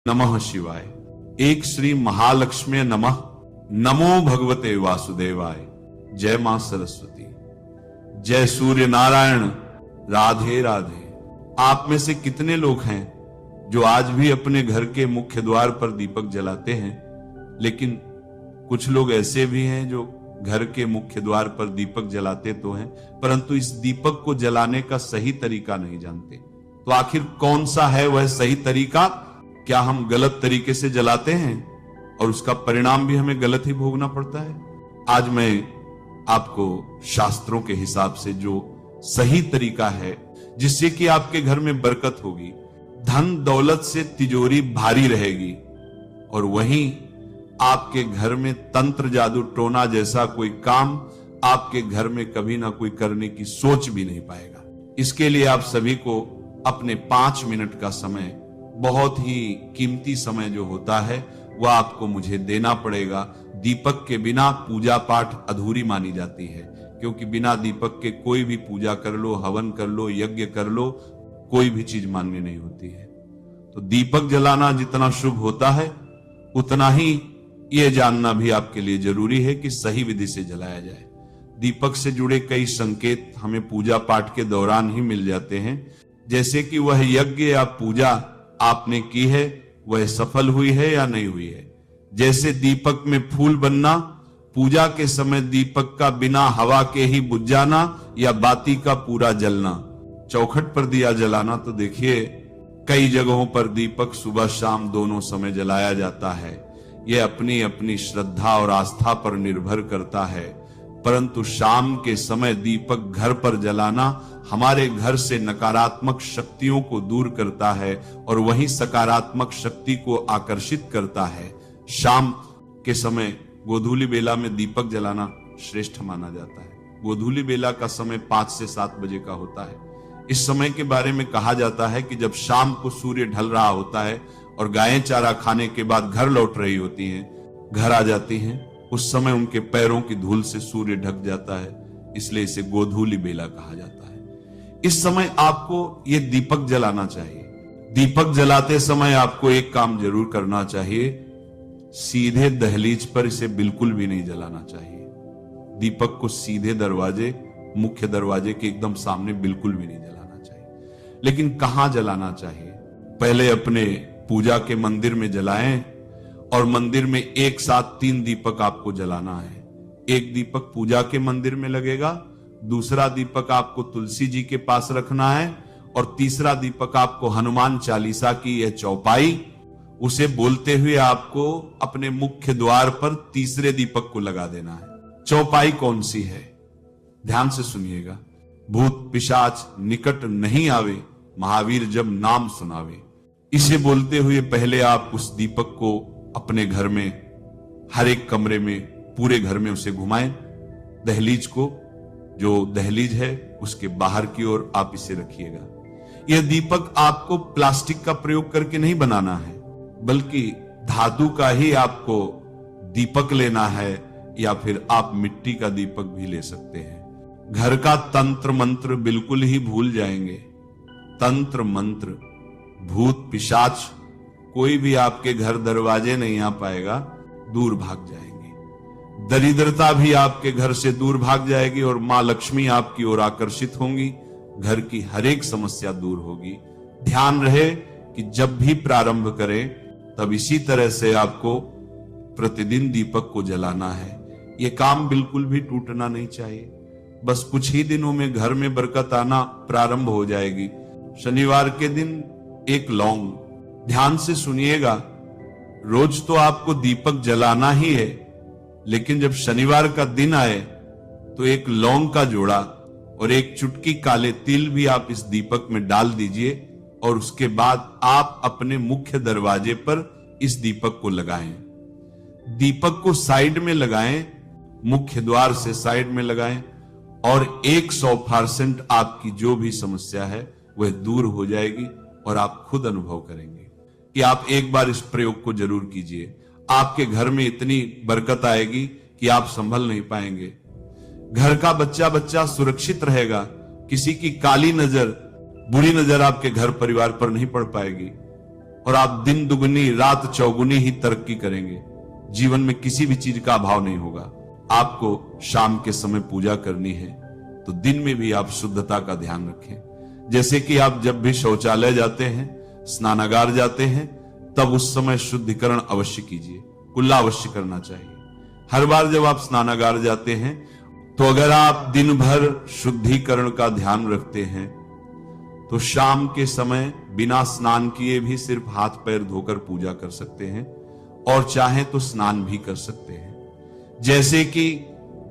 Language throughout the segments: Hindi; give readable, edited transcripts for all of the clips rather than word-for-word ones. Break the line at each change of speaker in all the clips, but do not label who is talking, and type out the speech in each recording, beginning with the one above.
नमः शिवाय। एक श्री महालक्ष्मी नमः। नमो भगवते वासुदेवाय। जय मां सरस्वती। जय सूर्य नारायण। राधे राधे। आप में से कितने लोग हैं जो आज भी अपने घर के मुख्य द्वार पर दीपक जलाते हैं? लेकिन कुछ लोग ऐसे भी हैं जो घर के मुख्य द्वार पर दीपक जलाते तो हैं, परंतु इस दीपक को जलाने का सही तरीका नहीं जानते। तो आखिर कौन सा है वह सही तरीका? क्या हम गलत तरीके से जलाते हैं और उसका परिणाम भी हमें गलत ही भोगना पड़ता है? आज मैं आपको शास्त्रों के हिसाब से जो सही तरीका है जिससे कि आपके घर में बरकत होगी, धन दौलत से तिजोरी भारी रहेगी और वहीं आपके घर में तंत्र जादू टोना जैसा कोई काम आपके घर में कभी ना कोई करने की सोच भी नहीं पाएगा। इसके लिए आप सभी को अपने 5 मिनट का समय, बहुत ही कीमती समय जो होता है, वह आपको मुझे देना पड़ेगा। दीपक के बिना पूजा पाठ अधूरी मानी जाती है, क्योंकि बिना दीपक के कोई भी पूजा कर लो, हवन कर लो, यज्ञ कर लो, कोई भी चीज मान्य नहीं होती है। तो दीपक जलाना जितना शुभ होता है, उतना ही यह जानना भी आपके लिए जरूरी है कि सही विधि से जलाया जाए। दीपक से जुड़े कई संकेत हमें पूजा पाठ के दौरान ही मिल जाते हैं, जैसे कि वह यज्ञ या पूजा आपने की है वह सफल हुई है या नहीं हुई है। जैसे दीपक में फूल बनना, पूजा के समय दीपक का बिना हवा के ही बुझ जाना या बाती का पूरा जलना। चौखट पर दिया जलाना तो देखिए कई जगहों पर दीपक सुबह शाम दोनों समय जलाया जाता है। यह अपनी अपनी श्रद्धा और आस्था पर निर्भर करता है, परंतु शाम के समय दीपक घर पर जलाना हमारे घर से नकारात्मक शक्तियों को दूर करता है और वहीं सकारात्मक शक्ति को आकर्षित करता है। शाम के समय गोधूली बेला में दीपक जलाना श्रेष्ठ माना जाता है। गोधूली बेला का समय 5 से 7 बजे का होता है। इस समय के बारे में कहा जाता है कि जब शाम को सूर्य ढल रहा होता है और गायें चारा खाने के बाद घर लौट रही होती हैं, घर आ जाती हैं, उस समय उनके पैरों की धूल से सूर्य ढक जाता है, इसलिए इसे गोधूली बेला कहा जाता है। इस समय आपको ये दीपक जलाना चाहिए। दीपक जलाते समय आपको एक काम जरूर करना चाहिए, सीधे दहलीज पर इसे बिल्कुल भी नहीं जलाना चाहिए। दीपक को सीधे दरवाजे, मुख्य दरवाजे के एकदम सामने बिल्कुल भी नहीं जलाना चाहिए। लेकिन कहां जलाना चाहिए? पहले अपने पूजा के मंदिर में जलाएं और मंदिर में एक साथ 3 दीपक आपको जलाना है। एक दीपक पूजा के मंदिर में लगेगा, दूसरा दीपक आपको तुलसी जी के पास रखना है और तीसरा दीपक आपको हनुमान चालीसा की यह चौपाई, उसे बोलते हुए आपको अपने मुख्य द्वार पर तीसरे दीपक को लगा देना है। चौपाई कौन सी है? ध्यान से सुनिएगा। भूत पिशाच निकट नहीं आवे, महावीर जब नाम सुनावे। इसे बोलते हुए पहले आप उस दीपक को अपने घर में, हर एक कमरे में, पूरे घर में उसे घुमाएं। दहलीज को, जो दहलीज है उसके बाहर की ओर आप इसे रखिएगा। यह दीपक आपको प्लास्टिक का प्रयोग करके नहीं बनाना है, बल्कि धातु का ही आपको दीपक लेना है, या फिर आप मिट्टी का दीपक भी ले सकते हैं। घर का तंत्र मंत्र बिल्कुल ही भूल जाएंगे। तंत्र मंत्र, भूत पिशाच कोई भी आपके घर दरवाजे नहीं आ पाएगा, दूर भाग जाएंगे। दरिद्रता भी आपके घर से दूर भाग जाएगी और मां लक्ष्मी आपकी ओर आकर्षित होंगी। घर की हर एक समस्या दूर होगी। ध्यान रहे कि जब भी प्रारंभ करें तब इसी तरह से आपको प्रतिदिन दीपक को जलाना है। यह काम बिल्कुल भी टूटना नहीं चाहिए। बस कुछ ही दिनों में घर में बरकत आना प्रारंभ हो जाएगी। शनिवार के दिन एक लौंग, ध्यान से सुनिएगा, रोज तो आपको दीपक जलाना ही है, लेकिन जब शनिवार का दिन आए तो एक लौंग का जोड़ा और एक चुटकी काले तिल भी आप इस दीपक में डाल दीजिए और उसके बाद आप अपने मुख्य दरवाजे पर इस दीपक को लगाएं। दीपक को साइड में लगाएं, मुख्य द्वार से साइड में लगाएं और 100% आपकी जो भी समस्या है वह दूर हो जाएगी और आप खुद अनुभव करेंगे कि आप एक बार इस प्रयोग को जरूर कीजिए। आपके घर में इतनी बरकत आएगी कि आप संभल नहीं पाएंगे। घर का बच्चा बच्चा सुरक्षित रहेगा। किसी की काली नजर, बुरी नजर आपके घर परिवार पर नहीं पड़ पाएगी। और आप दिन दुगनी रात चौगुनी ही तरक्की करेंगे। जीवन में किसी भी चीज का अभाव नहीं होगा। आपको शाम के समय पूजा करनी है तो दिन में भी आप शुद्धता का ध्यान रखें। जैसे कि आप जब भी शौचालय जाते हैं, स्नानागार जाते हैं, तब उस समय शुद्धिकरण अवश्य कीजिए, कुल्ला अवश्य करना चाहिए। हर बार जब आप स्नानागार जाते हैं तो अगर आप दिन भर शुद्धिकरण का ध्यान रखते हैं तो शाम के समय बिना स्नान किए भी सिर्फ हाथ पैर धोकर पूजा कर सकते हैं और चाहे तो स्नान भी कर सकते हैं। जैसे कि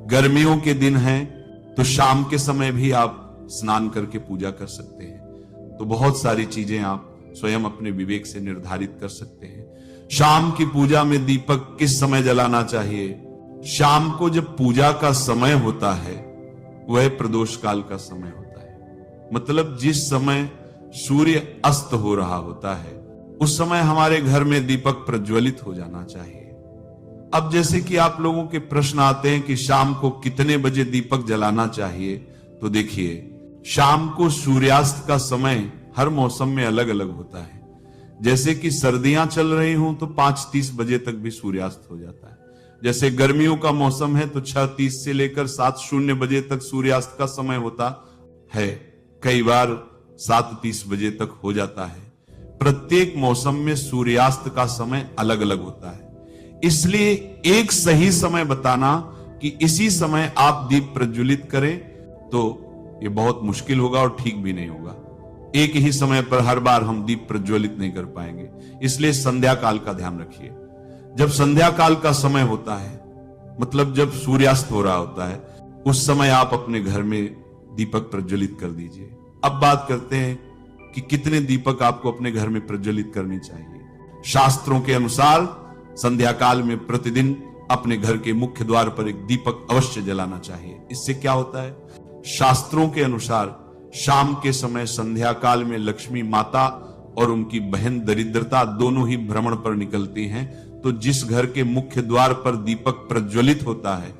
गर्मियों के दिन हैं तो शाम के समय भी आप स्नान करके पूजा कर सकते हैं। तो बहुत सारी चीजें आप स्वयं अपने विवेक से निर्धारित कर सकते हैं। शाम की पूजा में दीपक किस समय जलाना चाहिए? शाम को जब पूजा का समय होता है वह प्रदोष काल का समय होता है, मतलब जिस समय सूर्य अस्त हो रहा होता है उस समय हमारे घर में दीपक प्रज्वलित हो जाना चाहिए। अब जैसे कि आप लोगों के प्रश्न आते हैं कि शाम को कितने बजे दीपक जलाना चाहिए, तो देखिए शाम को सूर्यास्त का समय हर मौसम में अलग अलग होता है। जैसे कि सर्दियां चल रही हों तो 5:30 बजे तक भी सूर्यास्त हो जाता है। जैसे गर्मियों का मौसम है तो 6:30 से लेकर 7:00 बजे तक सूर्यास्त का समय होता है, कई बार 7:30 बजे तक हो जाता है। प्रत्येक मौसम में सूर्यास्त का समय अलग अलग होता है, इसलिए एक सही समय बताना कि इसी समय आप दीप प्रज्वलित करें तो ये बहुत मुश्किल होगा और ठीक भी नहीं होगा। एक ही समय पर हर बार हम दीप प्रज्वलित नहीं कर पाएंगे, इसलिए संध्या काल का ध्यान रखिए। जब संध्या काल का समय होता है, मतलब जब सूर्यास्त हो रहा होता है, उस समय आप अपने घर में दीपक प्रज्वलित कर दीजिए। अब बात करते हैं कि कितने दीपक आपको अपने घर में प्रज्वलित करनी चाहिए। शास्त्रों के अनुसार संध्या काल में प्रतिदिन अपने घर के मुख्य द्वार पर एक दीपक अवश्य जलाना चाहिए। इससे क्या होता है? शास्त्रों के अनुसार शाम के समय संध्या काल में लक्ष्मी माता और उनकी बहन दरिद्रता दोनों ही भ्रमण पर निकलती हैं, तो जिस घर के मुख्य द्वार पर दीपक प्रज्वलित होता है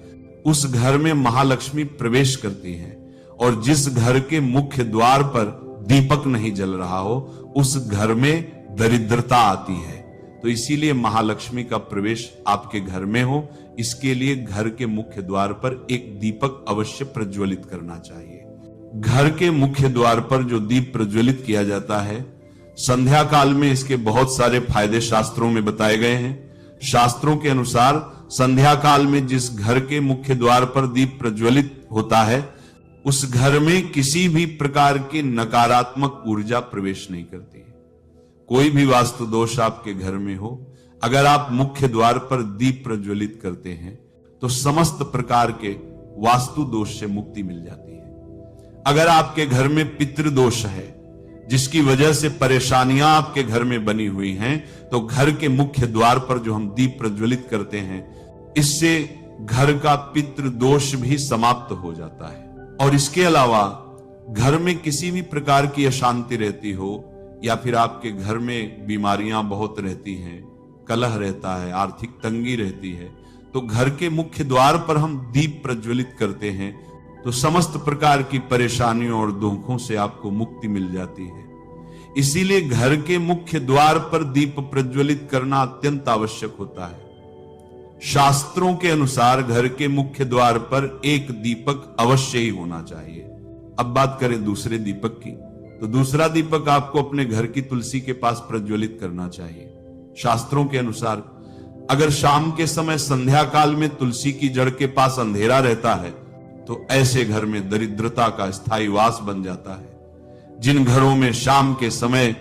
उस घर में महालक्ष्मी प्रवेश करती हैं, और जिस घर के मुख्य द्वार पर दीपक नहीं जल रहा हो उस घर में दरिद्रता आती है। तो इसीलिए महालक्ष्मी का प्रवेश आपके घर में हो, इसके लिए घर के मुख्य द्वार पर एक दीपक अवश्य प्रज्वलित करना चाहिए। घर के मुख्य द्वार पर जो दीप प्रज्वलित किया जाता है, संध्या काल में इसके बहुत सारे फायदे शास्त्रों में बताए गए हैं। शास्त्रों के अनुसार संध्या काल में जिस घर के मुख्य द्वार पर दीप प्रज्वलित होता है उस घर में किसी भी प्रकार की नकारात्मक ऊर्जा प्रवेश नहीं करती है। कोई भी वास्तु दोष आपके घर में हो, अगर आप मुख्य द्वार पर दीप प्रज्वलित करते हैं तो समस्त प्रकार के वास्तु दोष से मुक्ति मिल जाती है। अगर आपके घर में पितृदोष है जिसकी वजह से परेशानियां आपके घर में बनी हुई हैं, तो घर के मुख्य द्वार पर जो हम दीप प्रज्वलित करते हैं इससे घर का पितृदोष भी समाप्त हो जाता है। और इसके अलावा घर में किसी भी प्रकार की अशांति रहती हो या फिर आपके घर में बीमारियां बहुत रहती हैं, कलह रहता है, आर्थिक तंगी रहती है, तो घर के मुख्य द्वार पर हम दीप प्रज्वलित करते हैं तो समस्त प्रकार की परेशानियों और दुखों से आपको मुक्ति मिल जाती है। इसीलिए घर के मुख्य द्वार पर दीप प्रज्वलित करना अत्यंत आवश्यक होता है। शास्त्रों के अनुसार घर के मुख्य द्वार पर एक दीपक अवश्य ही होना चाहिए। अब बात करें दूसरे दीपक की, तो दूसरा दीपक आपको अपने घर की तुलसी के पास प्रज्वलित करना चाहिए। शास्त्रों के अनुसार अगर शाम के समय संध्या काल में तुलसी की जड़ के पास अंधेरा रहता है तो ऐसे घर में दरिद्रता का स्थायी वास बन जाता है। जिन घरों में शाम के समय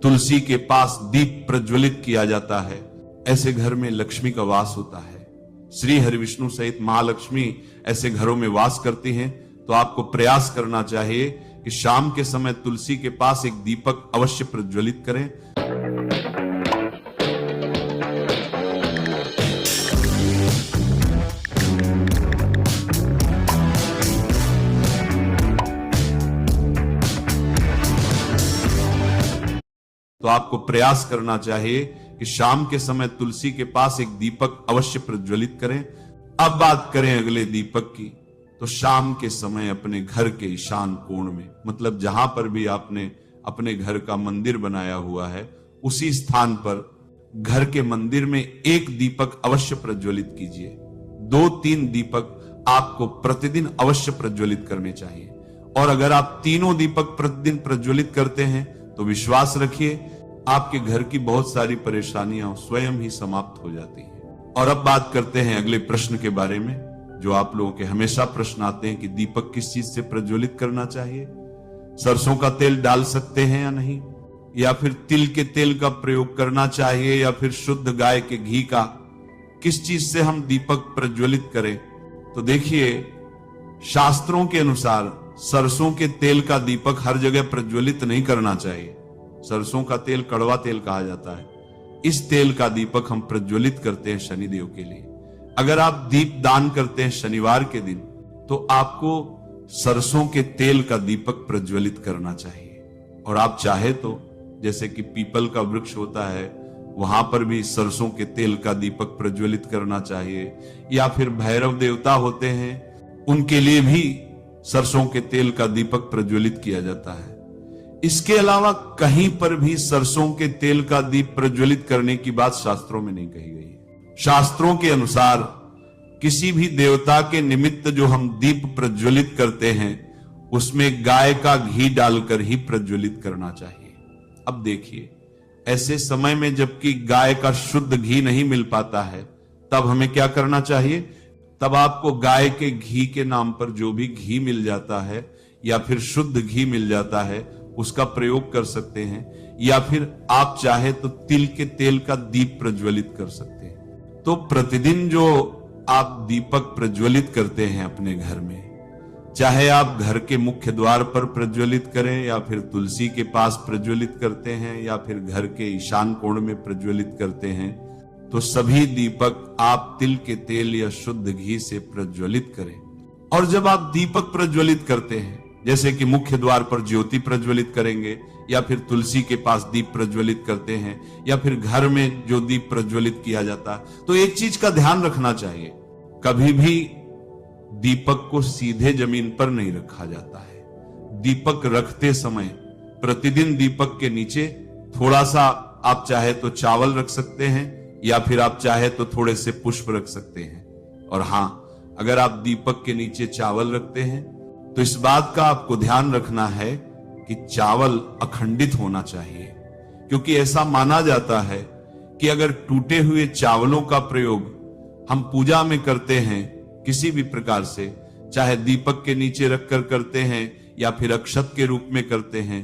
तुलसी के पास दीप प्रज्वलित किया जाता है ऐसे घर में लक्ष्मी का वास होता है। श्री हरिविष्णु सहित महालक्ष्मी ऐसे घरों में वास करती हैं। तो आपको प्रयास करना चाहिए कि शाम के समय तुलसी के पास एक दीपक अवश्य प्रज्वलित करें। तो आपको प्रयास करना चाहिए कि शाम के समय तुलसी के पास एक दीपक अवश्य प्रज्वलित करें। अब बात करें अगले दीपक की, तो शाम के समय अपने घर के ईशान कोण में, मतलब जहां पर भी आपने अपने घर का मंदिर बनाया हुआ है उसी स्थान पर घर के मंदिर में एक दीपक अवश्य प्रज्वलित कीजिए। 2-3 दीपक आपको प्रतिदिन अवश्य प्रज्वलित करने चाहिए। और अगर आप तीनों दीपक प्रतिदिन प्रज्वलित करते हैं तो विश्वास रखिए आपके घर की बहुत सारी परेशानियां स्वयं ही समाप्त हो जाती हैं। और अब बात करते हैं अगले प्रश्न के बारे में, जो आप लोगों के हमेशा प्रश्न आते हैं कि दीपक किस चीज से प्रज्वलित करना चाहिए। सरसों का तेल डाल सकते हैं या नहीं, या फिर तिल के तेल का प्रयोग करना चाहिए, या फिर शुद्ध गाय के घी का, किस चीज से हम दीपक प्रज्वलित करें। तो देखिए, शास्त्रों के अनुसार सरसों के तेल का दीपक हर जगह प्रज्वलित नहीं करना चाहिए। सरसों का तेल कड़वा तेल कहा जाता है। इस तेल का दीपक हम प्रज्वलित करते हैं शनिदेव के लिए। अगर आप दीप दान करते हैं शनिवार के दिन तो आपको सरसों के तेल का दीपक प्रज्वलित करना चाहिए। और आप चाहे तो जैसे कि पीपल का वृक्ष होता है वहां पर भी सरसों के तेल का दीपक प्रज्वलित करना चाहिए, या फिर भैरव देवता होते हैं उनके लिए भी सरसों के तेल का दीपक प्रज्वलित किया जाता है। इसके अलावा कहीं पर भी सरसों के तेल का दीप प्रज्वलित करने की बात शास्त्रों में नहीं कही गई है। शास्त्रों के अनुसार किसी भी देवता के निमित्त जो हम दीप प्रज्वलित करते हैं उसमें गाय का घी डालकर ही प्रज्वलित करना चाहिए। अब देखिए, ऐसे समय में जबकि गाय का शुद्ध घी नहीं मिल पाता है तब हमें क्या करना चाहिए। तब आपको गाय के घी के नाम पर जो भी घी मिल जाता है या फिर शुद्ध घी मिल जाता है उसका प्रयोग कर सकते हैं, या फिर आप चाहे तो तिल के तेल का दीप प्रज्वलित कर सकते हैं। तो प्रतिदिन जो आप दीपक प्रज्वलित करते हैं अपने घर में, चाहे आप घर के मुख्य द्वार पर प्रज्वलित करें या फिर तुलसी के पास प्रज्वलित करते हैं या फिर घर के ईशान कोण में प्रज्वलित करते हैं, तो सभी दीपक आप तिल के तेल या शुद्ध घी से प्रज्वलित करें। और जब आप दीपक प्रज्वलित करते हैं, जैसे कि मुख्य द्वार पर ज्योति प्रज्वलित करेंगे या फिर तुलसी के पास दीप प्रज्वलित करते हैं या फिर घर में जो दीप प्रज्वलित किया जाता है, तो एक चीज का ध्यान रखना चाहिए, कभी भी दीपक को सीधे जमीन पर नहीं रखा जाता है। दीपक रखते समय प्रतिदिन दीपक के नीचे थोड़ा सा आप चाहे तो चावल रख सकते हैं या फिर आप चाहे तो थोड़े से पुष्प रख सकते हैं। और हां, अगर आप दीपक के नीचे चावल रखते हैं तो इस बात का आपको ध्यान रखना है कि चावल अखंडित होना चाहिए, क्योंकि ऐसा माना जाता है कि अगर टूटे हुए चावलों का प्रयोग हम पूजा में करते हैं किसी भी प्रकार से, चाहे दीपक के नीचे रखकर करते हैं या फिर अक्षत के रूप में करते हैं,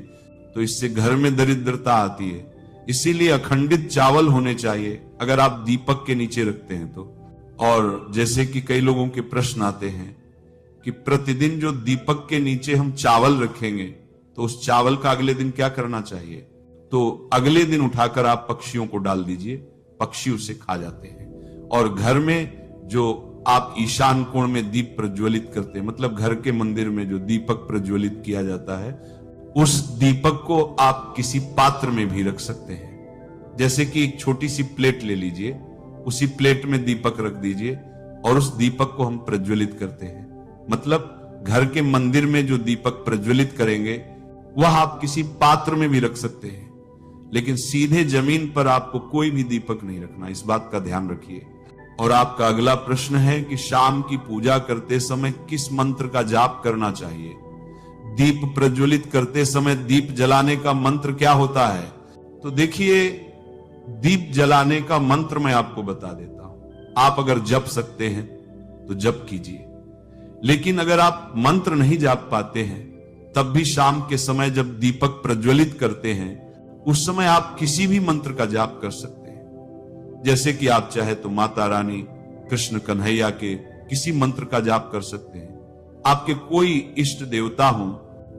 तो इससे घर में दरिद्रता आती है। इसीलिए अखंडित चावल होने चाहिए अगर आप दीपक के नीचे रखते हैं तो। और जैसे कि कई लोगों के प्रश्न आते हैं कि प्रतिदिन जो दीपक के नीचे हम चावल रखेंगे तो उस चावल का अगले दिन क्या करना चाहिए। तो अगले दिन उठाकर आप पक्षियों को डाल दीजिए, पक्षी उसे खा जाते हैं। और घर में जो आप ईशान कोण में दीप प्रज्वलित करते हैं, मतलब घर के मंदिर में जो दीपक प्रज्वलित किया जाता है, उस दीपक को आप किसी पात्र में भी रख सकते हैं। जैसे कि एक छोटी सी प्लेट ले लीजिए, उसी प्लेट में दीपक रख दीजिए और उस दीपक को हम प्रज्वलित करते हैं। मतलब घर के मंदिर में जो दीपक प्रज्वलित करेंगे वह आप किसी पात्र में भी रख सकते हैं, लेकिन सीधे जमीन पर आपको कोई भी दीपक नहीं रखना, इस बात का ध्यान रखिए। और आपका अगला प्रश्न है कि शाम की पूजा करते समय किस मंत्र का जाप करना चाहिए। दीप प्रज्वलित करते समय दीप जलाने का मंत्र क्या होता है। तो देखिए, दीप जलाने का मंत्र मैं आपको बता देता हूं। आप अगर जप सकते हैं तो जप कीजिए, लेकिन अगर आप मंत्र नहीं जाप पाते हैं तब भी शाम के समय जब दीपक प्रज्वलित करते हैं उस समय आप किसी भी मंत्र का जाप कर सकते हैं। जैसे कि आप चाहे तो माता रानी, कृष्ण कन्हैया के किसी मंत्र का जाप कर सकते हैं। आपके कोई इष्ट देवता हो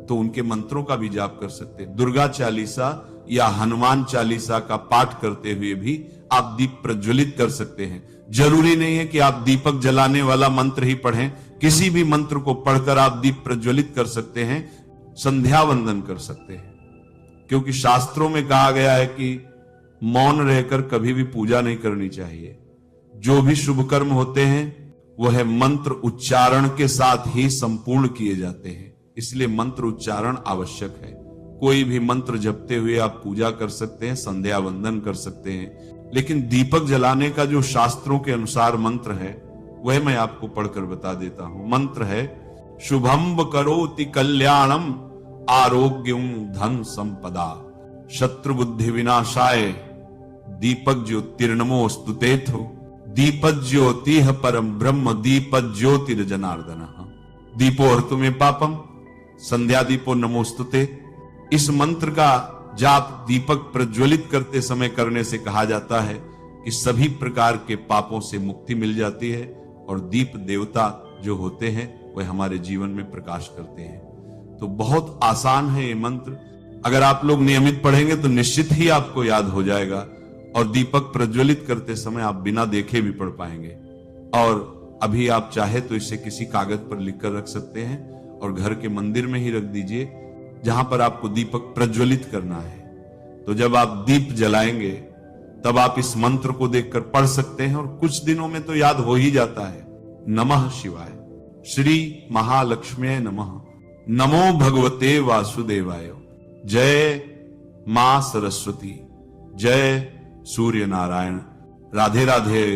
तो उनके मंत्रों का भी जाप कर सकते हैं। दुर्गा चालीसा या हनुमान चालीसा का पाठ करते हुए भी आप दीप प्रज्वलित कर सकते हैं। जरूरी नहीं है कि आप दीपक जलाने वाला मंत्र ही पढ़ें, किसी भी मंत्र को पढ़कर आप दीप प्रज्वलित कर सकते हैं, संध्या वंदन कर सकते हैं। क्योंकि शास्त्रों में कहा गया है कि मौन रहकर कभी भी पूजा नहीं करनी चाहिए। जो भी शुभ कर्म होते हैं वह मंत्र उच्चारण के साथ ही संपूर्ण किए जाते हैं, इसलिए मंत्र उच्चारण आवश्यक है। कोई भी मंत्र जपते हुए आप पूजा कर सकते हैं, संध्या वंदन कर सकते हैं, लेकिन दीपक जलाने का जो शास्त्रों के अनुसार मंत्र है वह मैं आपको पढ़कर बता देता हूं। मंत्र है शुभम करोति कल्याणम आरोग्यम धन संपदा शत्रु बुद्धि विनाशाय दीपक ज्योतिर्नमो स्तुतेथो दीपक ज्योतिः परम ब्रह्म दीपक ज्योतिर्जनार्दन दीपो हर्तु मे पापम संध्या दीपो नमोस्तुते। इस मंत्र का जाप दीपक प्रज्वलित करते समय करने से कहा जाता है कि सभी प्रकार के पापों से मुक्ति मिल जाती है और दीप देवता जो होते हैं वह हमारे जीवन में प्रकाश करते हैं। तो बहुत आसान है ये मंत्र, अगर आप लोग नियमित पढ़ेंगे तो निश्चित ही आपको याद हो जाएगा और दीपक प्रज्वलित करते समय आप बिना देखे भी पढ़ पाएंगे। और अभी आप चाहे तो इसे किसी कागज पर लिखकर रख सकते हैं और घर के मंदिर में ही रख दीजिए जहां पर आपको दीपक प्रज्वलित करना है। तो जब आप दीप जलाएंगे तब आप इस मंत्र को देखकर पढ़ सकते हैं और कुछ दिनों में तो याद हो ही जाता है। नमः शिवाय, श्री महालक्ष्मी नमः, नमो भगवते वासुदेवाय, जय मां सरस्वती, जय सूर्य नारायण। राधे राधे।